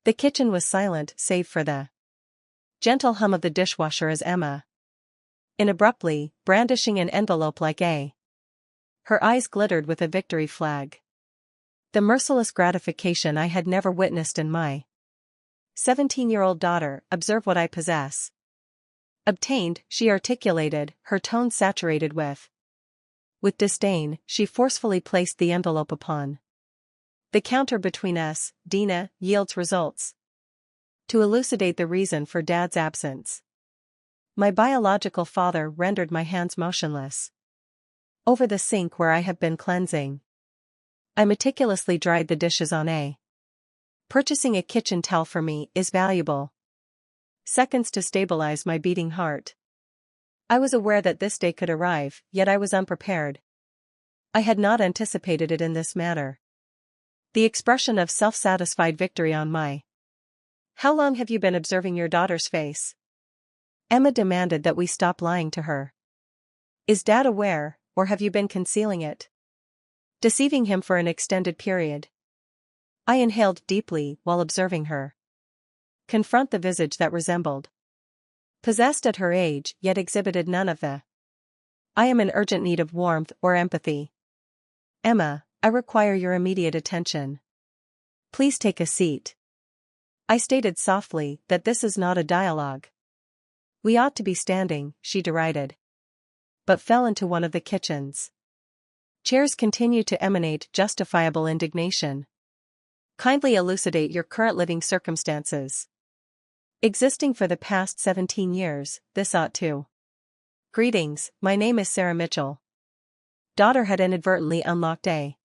The kitchen was silent save for the gentle hum of the dishwasher as Emma, abruptly, brandishing an envelope like a. Her eyes glittered with a victory flag. The merciless gratification I had never witnessed in my 17-year-old daughter. Observe what I possess. Obtained, she articulated, her tone saturated with disdain. She forcefully placed the envelope upon the counter between us. Dina yields results. To elucidate the reason for Dad's absence. My biological father rendered my hands motionless over the sink where I have been cleansing. I meticulously dried the dishes on a. Purchasing a kitchen towel for me is valuable seconds to stabilize my beating heart. I was aware that this day could arrive, yet I was unprepared. I had not anticipated it in this manner. The expression of self-satisfied victory on my. How long have you been observing your daughter's face? Emma demanded that we stop lying to her. Is Dad aware, or have you been concealing it? Deceiving him for an extended period. I inhaled deeply while observing her confront the visage that resembled possessed at her age yet exhibited none of the I am in urgent need of warmth or empathy. Emma, I require your immediate attention. Please take a seat. I stated softly that this is not a dialogue. We ought to be standing, she derided. But fell into one of the kitchens. Chairs continue to emanate justifiable indignation. Kindly elucidate your current living circumstances. Existing for the past 17 years, this ought to. Greetings, my name is Sarah Mitchell. Daughter had inadvertently unlocked a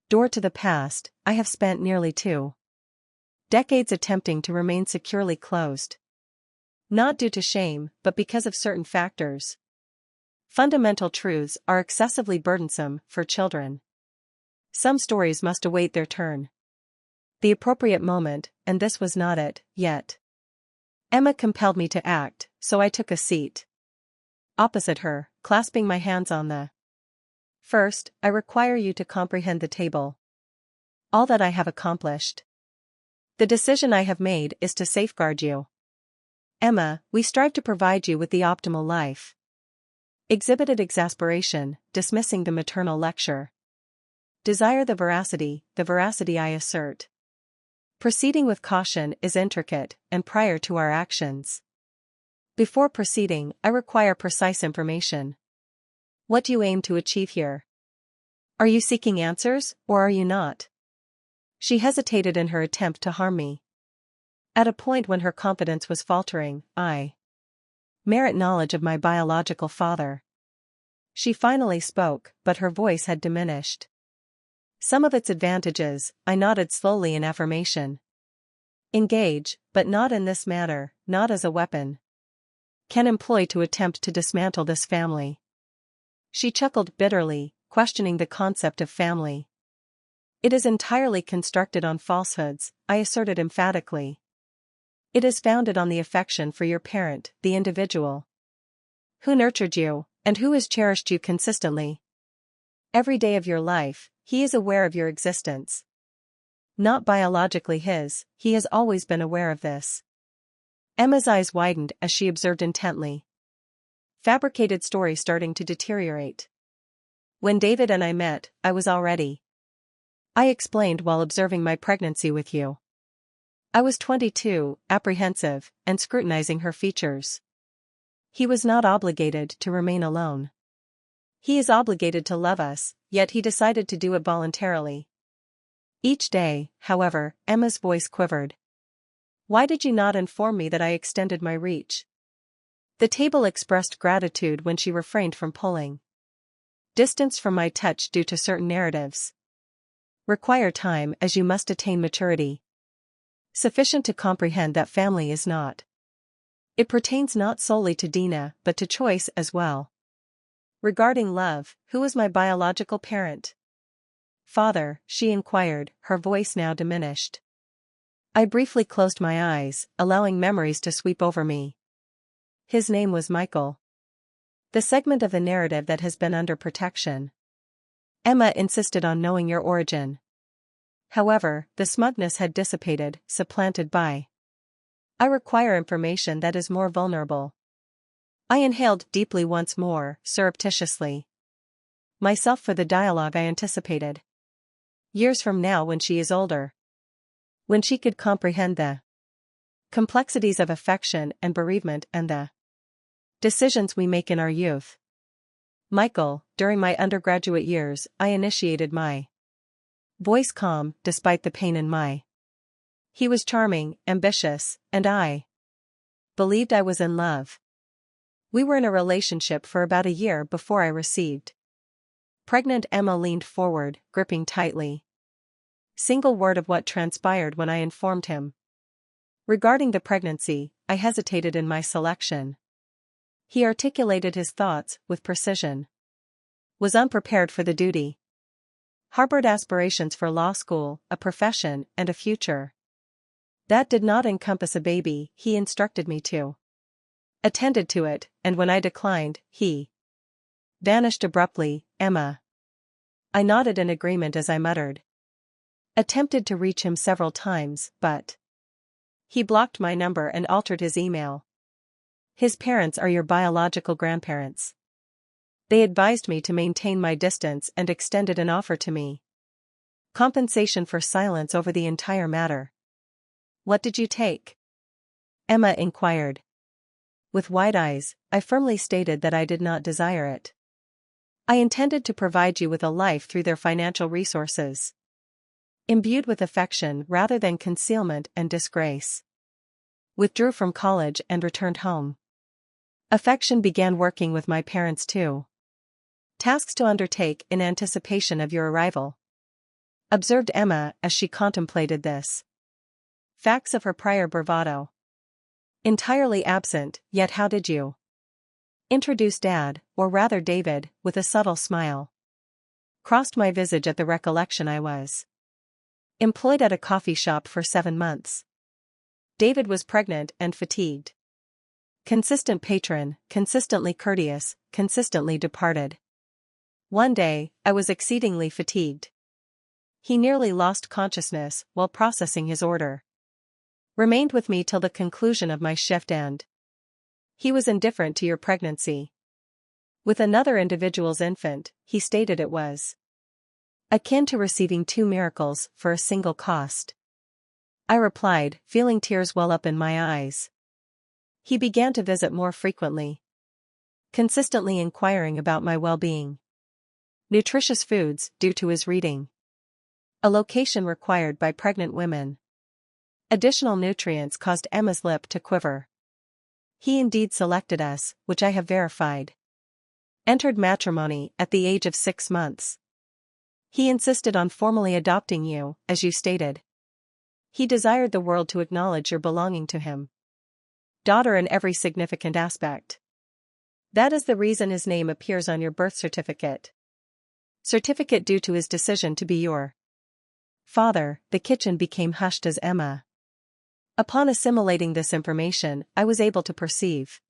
door to the past. I have spent nearly 2 decades attempting to remain securely closed. Not due to shame, but because of certain factors. Fundamental truths are excessively burdensome for children. Some stories must await their turn. The appropriate moment, and this was not it, yet. Emma compelled me to act, so I took a seat opposite her, clasping my hands on the. First, I require you to comprehend the table. All that I have accomplished. The decision I have made is to safeguard you. Emma, we strive to provide you with the optimal life. Exhibited exasperation, dismissing the maternal lecture. Desire the veracity I assert. Proceeding with caution is intricate and prior to our actions. Before proceeding, I require precise information. What do you aim to achieve here? Are you seeking answers, or are you not? She hesitated in her attempt to harm me. At a point when her confidence was faltering, I merit knowledge of my biological father. She finally spoke, but her voice had diminished. Some of its advantages, I nodded slowly in affirmation. Engage, but not in this manner, not as a weapon. Can employ to attempt to dismantle this family. She chuckled bitterly, questioning the concept of family. It is entirely constructed on falsehoods, I asserted emphatically. It is founded on the affection for your parent, the individual who nurtured you, and who has cherished you consistently. Every day of your life, he is aware of your existence. Not biologically his, he has always been aware of this. Emma's eyes widened as she observed intently. Fabricated story starting to deteriorate. When David and I met, I was already. I explained while observing my pregnancy with you. I was 22, apprehensive, and scrutinizing her features. He was not obligated to remain alone. He is obligated to love us, yet he decided to do it voluntarily. Each day, however, Emma's voice quivered. Why did you not inform me that I extended my reach? The table expressed gratitude when she refrained from pulling distance from my touch due to certain narratives. Require time as you must attain maturity. Sufficient to comprehend that family is not. It pertains not solely to Dina, but to choice as well. Regarding love, who was my biological parent? Father, she inquired, her voice now diminished. I briefly closed my eyes, allowing memories to sweep over me. His name was Michael. The segment of the narrative that has been under protection. Emma insisted on knowing your origin. However, the smugness had dissipated, supplanted by, I require information that is more vulnerable. I inhaled deeply once more, surreptitiously. Myself for the dialogue I anticipated. Years from now, when she is older. When she could comprehend the complexities of affection and bereavement and the decisions we make in our youth. Michael, during my undergraduate years, I initiated my voice calm, despite the pain in my. He was charming, ambitious, and I believed I was in love. We were in a relationship for about a year before I received. Pregnant. Emma leaned forward, gripping tightly. Single word of what transpired when I informed him. Regarding the pregnancy, I hesitated in my selection. He articulated his thoughts with precision. Was unprepared for the duty. Harbored aspirations for law school, a profession, and a future. That did not encompass a baby, he instructed me to. Attended to it, and when I declined, he vanished abruptly. Emma. I nodded in agreement as I muttered. Attempted to reach him several times, but he blocked my number and altered his email. His parents are your biological grandparents. They advised me to maintain my distance and extended an offer to me. Compensation for silence over the entire matter. What did you take? Emma inquired. With wide eyes, I firmly stated that I did not desire it. I intended to provide you with a life through their financial resources. Imbued with affection rather than concealment and disgrace. Withdrew from college and returned home. Affection began working with my parents too. Tasks to undertake in anticipation of your arrival. Observed Emma as she contemplated this. Facts of her prior bravado. Entirely absent, yet how did you introduce Dad, or rather David, with a subtle smile. Crossed my visage at the recollection I was employed at a coffee shop for 7 months. David was pregnant and fatigued. Consistent patron, consistently courteous, consistently departed. One day, I was exceedingly fatigued. He nearly lost consciousness while processing his order. Remained with me till the conclusion of my shift and he was indifferent to your pregnancy. With another individual's infant, he stated it was akin to receiving 2 miracles for a single cost. I replied, feeling tears well up in my eyes. He began to visit more frequently. Consistently inquiring about my well-being. Nutritious foods, due to his reading. A location required by pregnant women. Additional nutrients caused Emma's lip to quiver. He indeed selected us, which I have verified. Entered matrimony at the age of 6 months. He insisted on formally adopting you, as you stated. He desired the world to acknowledge your belonging to him. Daughter in every significant aspect. That is the reason his name appears on your birth certificate. Certificate due to his decision to be your father. The kitchen became hushed as Emma. Upon assimilating this information, I was able to perceive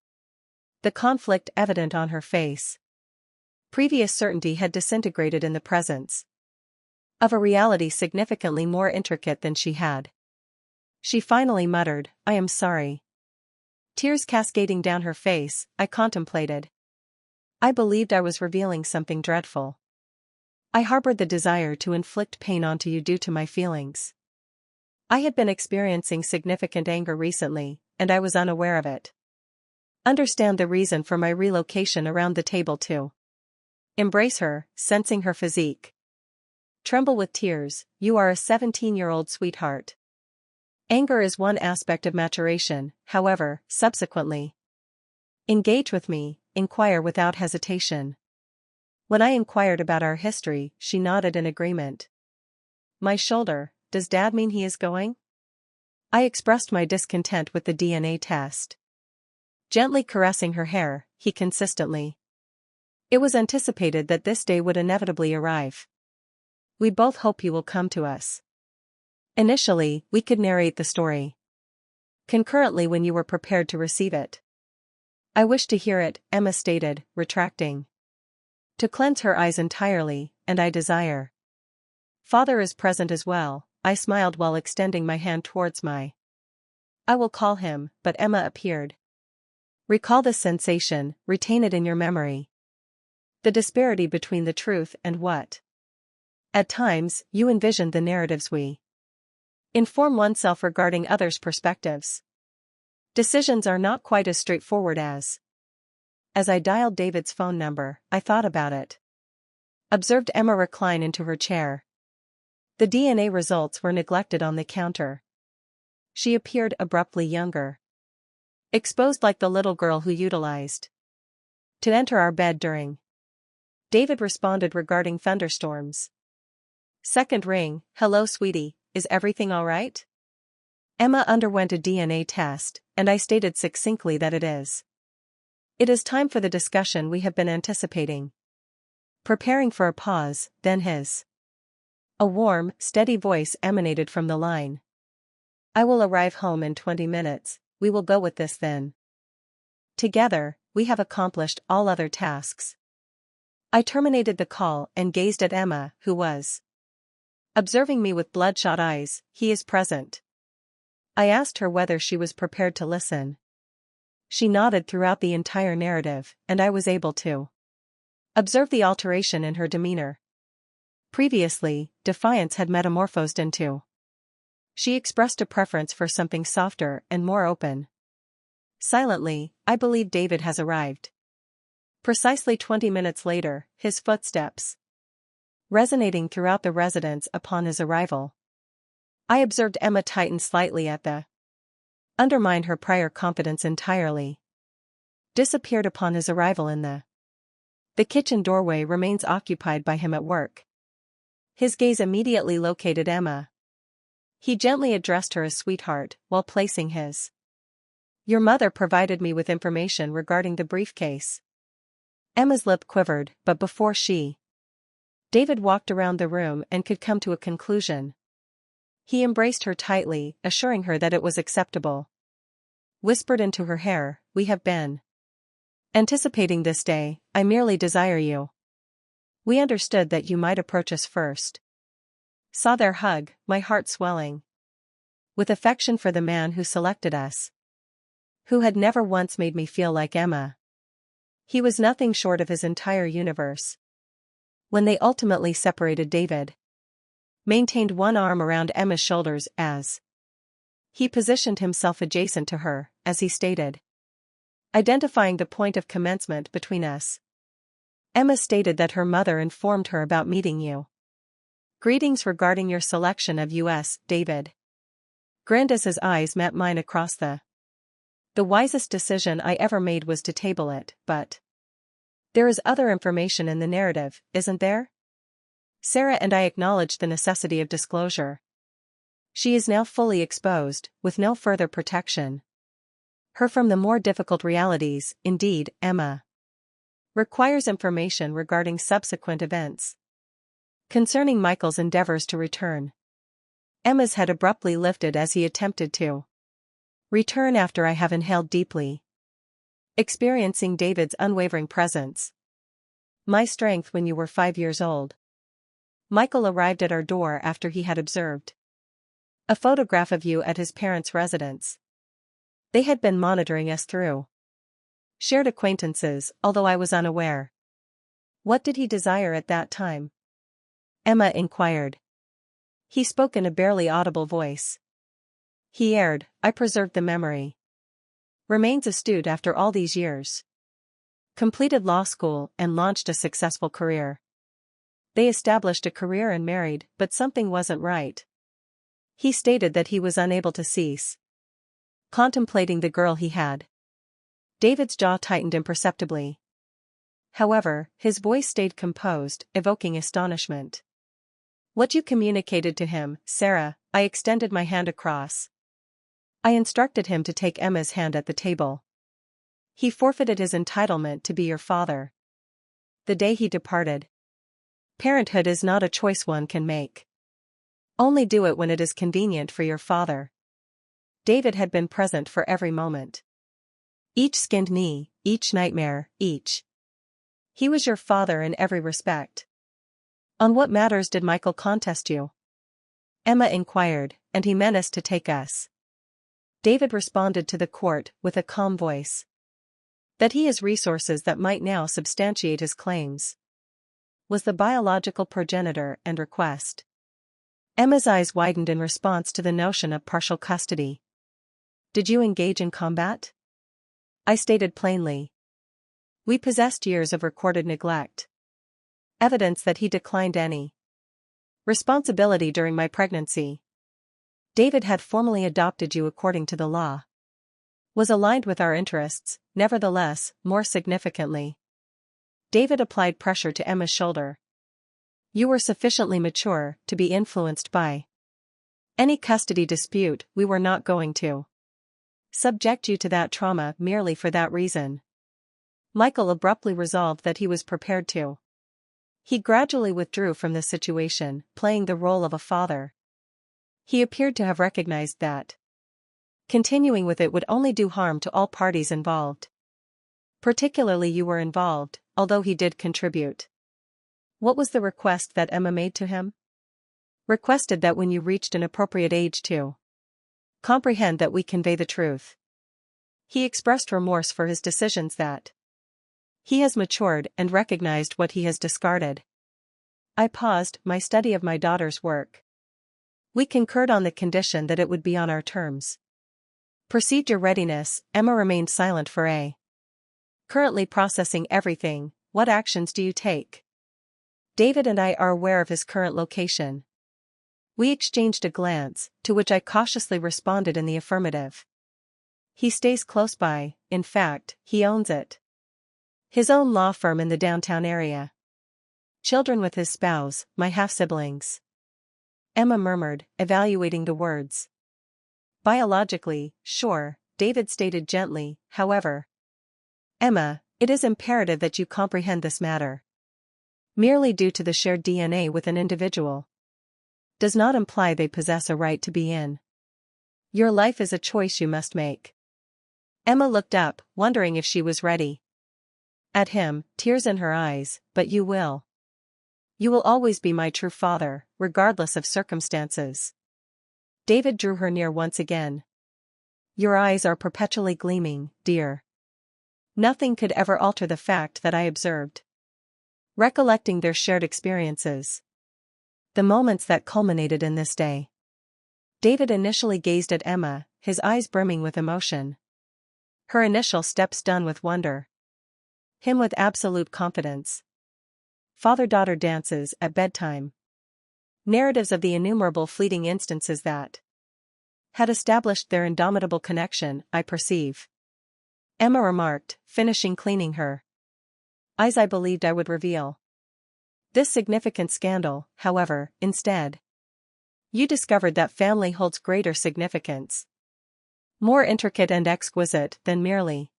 the conflict evident on her face. Previous certainty had disintegrated in the presence of a reality significantly more intricate than she had. She finally muttered, I am sorry. Tears cascading down her face, I contemplated. I believed I was revealing something dreadful. I harbored the desire to inflict pain onto you due to my feelings. I had been experiencing significant anger recently, and I was unaware of it. Understand the reason for my relocation around the table too. Embrace her, sensing her physique. Tremble with tears, you are a 17-year-old sweetheart. Anger is one aspect of maturation, however, subsequently. Engage with me, inquire without hesitation. When I inquired about our history, she nodded in agreement. My shoulder, does Dad mean he is going? I expressed my discontent with the DNA test. Gently caressing her hair, he consistently. It was anticipated that this day would inevitably arrive. We both hope you will come to us. Initially, we could narrate the story concurrently when you were prepared to receive it. I wish to hear it, Emma stated, retracting. To cleanse her eyes entirely, and I desire. Father is present as well, I smiled while extending my hand towards I will call him, but Emma appeared. Recall this sensation, retain it in your memory. The disparity between the truth and what? At times, you envisioned the narratives we inform oneself regarding others' perspectives. Decisions are not quite as straightforward as. As I dialed David's phone number, I thought about it. Observed Emma recline into her chair. The DNA results were neglected on the counter. She appeared abruptly younger. Exposed like the little girl who utilized to enter our bed during. David responded regarding thunderstorms. Second ring, hello sweetie, is everything alright? Emma underwent a DNA test, and I stated succinctly that it is. It is time for the discussion we have been anticipating. Preparing for a pause, then his. A warm, steady voice emanated from the line. I will arrive home in 20 minutes, we will go with this then. Together, we have accomplished all other tasks. I terminated the call and gazed at Emma, who was observing me with bloodshot eyes. He is present. I asked her whether she was prepared to listen. She nodded throughout the entire narrative, and I was able to observe the alteration in her demeanor. Previously, defiance had metamorphosed into. She expressed a preference for something softer and more open. Silently, I believe David has arrived. Precisely 20 minutes later, his footsteps resonating throughout the residence upon his arrival. I observed Emma tighten slightly at the undermine her prior confidence entirely. Disappeared upon his arrival in the kitchen doorway remains occupied by him at work. His gaze immediately located Emma. He gently addressed her as sweetheart, while placing his. Your mother provided me with information regarding the briefcase. Emma's lip quivered, but before she. David walked around the room and could come to a conclusion. He embraced her tightly, assuring her that it was acceptable. Whispered into her hair, we have been anticipating this day, I merely desire you. We understood that you might approach us first. Saw their hug, my heart swelling with affection for the man who selected us. Who had never once made me feel like Emma. He was nothing short of his entire universe. When they ultimately separated, David maintained one arm around Emma's shoulders as he positioned himself adjacent to her, as he stated. Identifying the point of commencement between us. Emma stated that her mother informed her about meeting you. Greetings regarding your selection of us, David. Grinned as his eyes met mine across the wisest decision I ever made was to table it, but there is other information in the narrative, isn't there? Sarah and I acknowledged the necessity of disclosure. She is now fully exposed, with no further protection. Her from the more difficult realities, indeed, Emma requires information regarding subsequent events. Concerning Michael's endeavors to return. Emma's head abruptly lifted as he attempted to return after I have inhaled deeply. Experiencing David's unwavering presence. My strength when you were 5 years old. Michael arrived at our door after he had observed a photograph of you at his parents' residence. They had been monitoring us through shared acquaintances, although I was unaware. What did he desire at that time? Emma inquired. He spoke in a barely audible voice. He erred, I preserved the memory. Remains astute after all these years. Completed law school and launched a successful career. They established a career and married, but something wasn't right. He stated that he was unable to cease contemplating the girl he had. David's jaw tightened imperceptibly. However, his voice stayed composed, evoking astonishment. What you communicated to him, Sarah, I extended my hand across. I instructed him to take Emma's hand at the table. He forfeited his entitlement to be your father. The day he departed. Parenthood is not a choice one can make. Only do it when it is convenient for your father. David had been present for every moment. Each skinned knee, each nightmare, each. He was your father in every respect. On what matters did Michael contest you? Emma inquired, and he menaced to take us. David responded to the court with a calm voice. That he has resources that might now substantiate his claims. Was the biological progenitor and request. Emma's eyes widened in response to the notion of partial custody. Did you engage in combat? I stated plainly. We possessed years of recorded neglect. Evidence that he declined any responsibility during my pregnancy. David had formally adopted you according to the law. Was aligned with our interests, nevertheless, more significantly. David applied pressure to Emma's shoulder. You were sufficiently mature to be influenced by any custody dispute. We were not going to subject you to that trauma merely for that reason. Michael abruptly resolved that he was prepared to. He gradually withdrew from the situation, playing the role of a father. He appeared to have recognized that continuing with it would only do harm to all parties involved. Particularly you were involved, although he did contribute. What was the request that Emma made to him? Requested that when you reached an appropriate age to comprehend that we convey the truth. He expressed remorse for his decisions that he has matured and recognized what he has discarded. I paused my study of my daughter's work. We concurred on the condition that it would be on our terms. Procedure readiness. Emma remained silent for a. Currently processing everything. What actions do you take? David and I are aware of his current location. We exchanged a glance, to which I cautiously responded in the affirmative. He stays close by, in fact, he owns it. His own law firm in the downtown area. Children with his spouse, my half-siblings. Emma murmured, evaluating the words. Biologically, sure, David stated gently, however. Emma, it is imperative that you comprehend this matter. Merely due to the shared DNA with an individual does not imply they possess a right to be in. Your life is a choice you must make. Emma looked up, wondering if she was ready. At him, tears in her eyes, but you will. You will always be my true father, regardless of circumstances. David drew her near once again. Your eyes are perpetually gleaming, dear. Nothing could ever alter the fact that I observed. Recollecting their shared experiences. The moments that culminated in this day. David initially gazed at Emma, his eyes brimming with emotion. Her initial steps done with wonder. Him with absolute confidence. Father-daughter dances at bedtime. Narratives of the innumerable fleeting instances that had established their indomitable connection, I perceive. Emma remarked, finishing cleaning her eyes. I believed I would reveal this significant scandal, however, instead. You discovered that family holds greater significance. More intricate and exquisite than merely.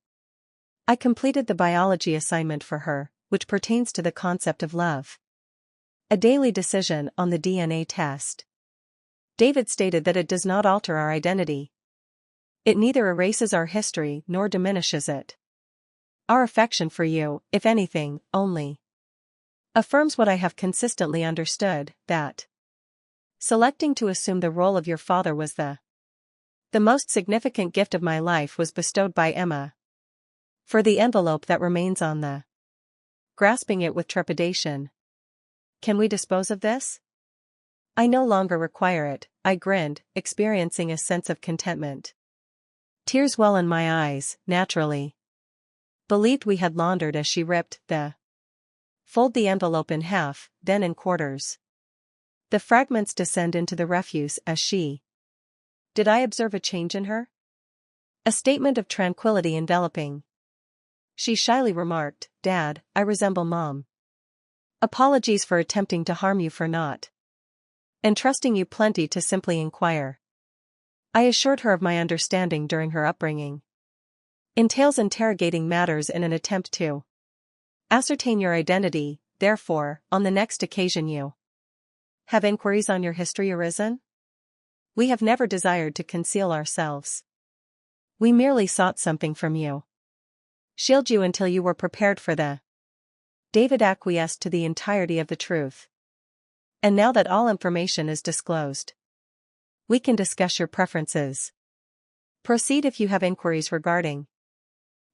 I completed the biology assignment for her, which pertains to the concept of love. A daily decision on the DNA test. David stated that it does not alter our identity. It neither erases our history nor diminishes it. Our affection for you, if anything, only affirms what I have consistently understood, that selecting to assume the role of your father was the most significant gift of my life was bestowed by Emma. For the envelope that remains on the grasping it with trepidation. Can we dispose of this? I no longer require it, I grinned, experiencing a sense of contentment. Tears well in my eyes, naturally. Believed we had laundered as she ripped fold the envelope in half, then in quarters. The fragments descend into the refuse as she. Did I observe a change in her? A statement of tranquility enveloping. She shyly remarked, Dad, I resemble Mom. Apologies for attempting to harm you for not entrusting you plenty to simply inquire. I assured her of my understanding during her upbringing. Entails interrogating matters in an attempt to ascertain your identity, therefore, on the next occasion you have inquiries on your history arisen? We have never desired to conceal ourselves. We merely sought something from you. Shield you until you were prepared for the. David acquiesced to the entirety of the truth. And now that all information is disclosed, We can discuss your preferences. Proceed if you have inquiries regarding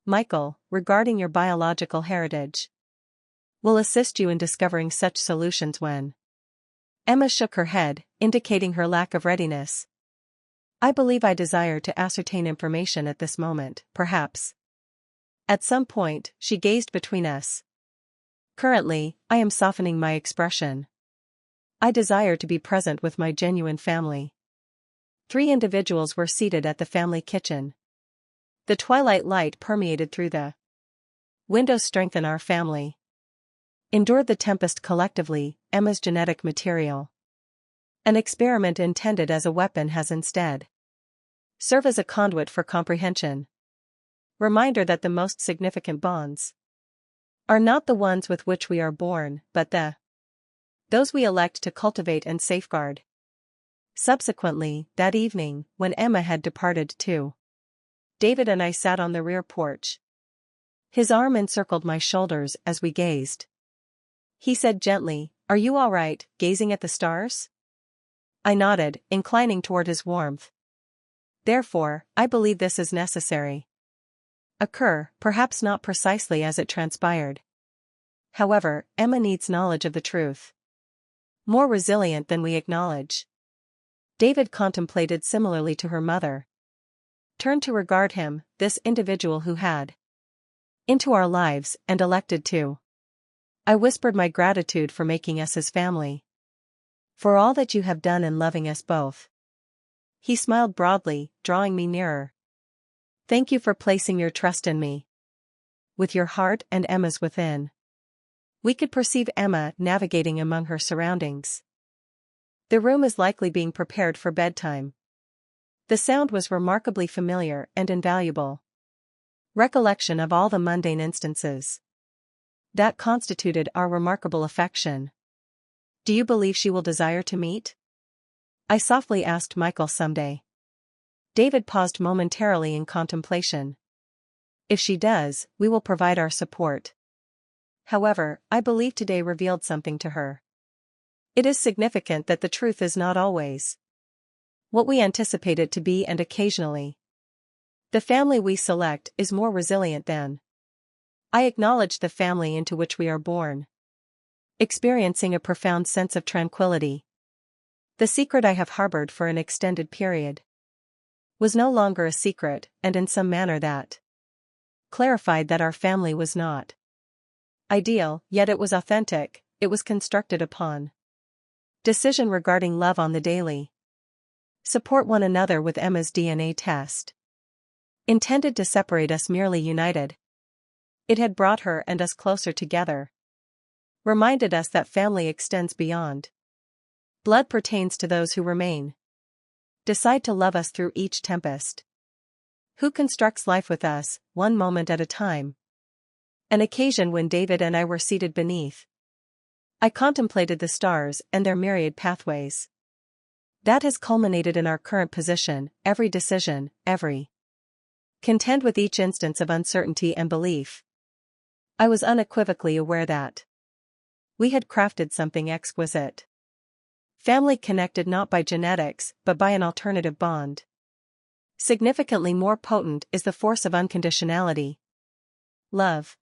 Michael, regarding your biological heritage. We'll assist you in discovering such solutions when. Emma shook her head, indicating her lack of readiness. I believe I desire to ascertain information at this moment, perhaps. At some point, she gazed between us. Currently, I am softening my expression. I desire to be present with my genuine family. 3 individuals were seated at the family kitchen. The twilight light permeated through the windows. Strengthen our family. Endured the tempest collectively, Emma's genetic material. An experiment intended as a weapon has instead serve as a conduit for comprehension. Reminder that the most significant bonds are not the ones with which we are born, but those we elect to cultivate and safeguard. Subsequently, that evening, when Emma had departed too, David and I sat on the rear porch. His arm encircled my shoulders as we gazed. He said gently, "Are you all right, gazing at the stars?" I nodded, inclining toward his warmth. Therefore, I believe this is necessary. Occur, perhaps not precisely as it transpired. However, Emma needs knowledge of the truth. More resilient than we acknowledge. David contemplated similarly to her mother. Turned to regard him, this individual who had into our lives and elected to. I whispered my gratitude for making us his family. For all that you have done in loving us both. He smiled broadly, drawing me nearer. Thank you for placing your trust in me. With your heart and Emma's within. We could perceive Emma navigating among her surroundings. The room is likely being prepared for bedtime. The sound was remarkably familiar and invaluable. Recollection of all the mundane instances that constituted our remarkable affection. Do you believe she will desire to meet? I softly asked Michael someday. David paused momentarily in contemplation. If she does, we will provide our support. However, I believe today revealed something to her. It is significant that the truth is not always what we anticipate it to be, and occasionally the family we select is more resilient than. I acknowledge the family into which we are born. Experiencing a profound sense of tranquility. The secret I have harbored for an extended period was no longer a secret, and in some manner that clarified that our family was not ideal, yet it was authentic. It was constructed upon decision regarding love on the daily. Support one another with Emma's DNA test. Intended to separate us, merely united. It had brought her and us closer together. Reminded us that family extends beyond blood, pertains to those who remain. Decide to love us through each tempest. Who constructs life with us, one moment at a time. An occasion when David and I were seated beneath. I contemplated the stars and their myriad pathways. That has culminated in our current position, every decision, every contend with each instance of uncertainty and belief. I was unequivocally aware that we had crafted something exquisite. Family connected not by genetics, but by an alternative bond. Significantly more potent is the force of unconditionality. Love.